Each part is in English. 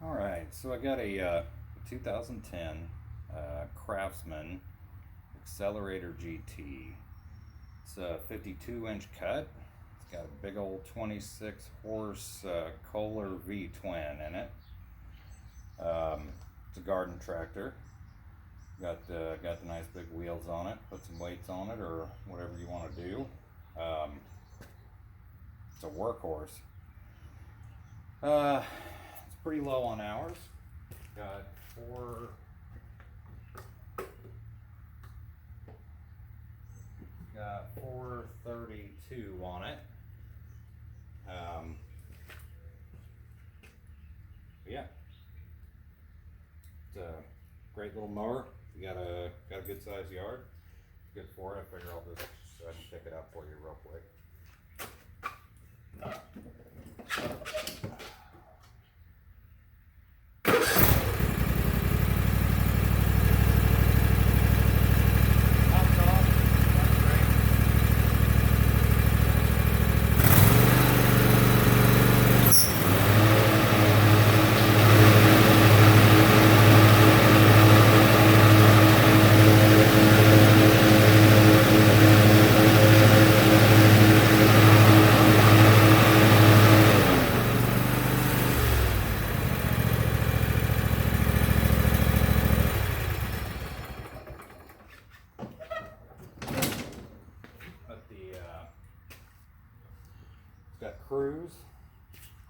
All right, so I got a 2010 Craftsman Accelerator GT. It's a 52-inch cut. It's got a big old 26 horse Kohler V twin in it. It's a garden tractor. Got the nice big wheels on it. Put some weights on it or whatever you want to do. It's a workhorse. It's pretty low on hours. Got got 432 on it. Yeah, it's a great little mower. You got a good sized yard. Good for it. I figure I'll just go ahead and pick it up for you real quick. It's got cruise.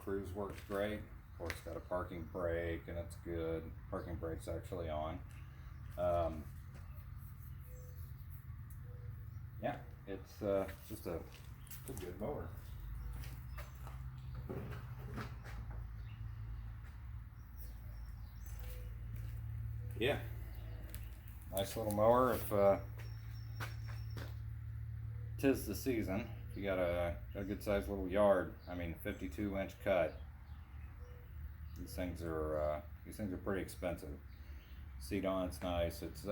Cruise works great. Of course, it's got a parking brake, and it's good. Parking brake's actually on. Yeah, it's just a good mower. Yeah, nice little mower. If tis the season, if you got a good sized little yard. I mean, 52-inch cut. These things are pretty expensive. Seat on, it's nice. It's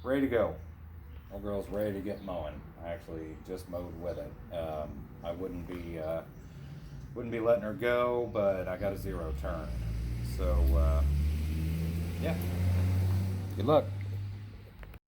ready to go. Old girl's ready to get mowing. I actually just mowed with it. I wouldn't be letting her go, but I got a 0 turn. So yeah, good luck.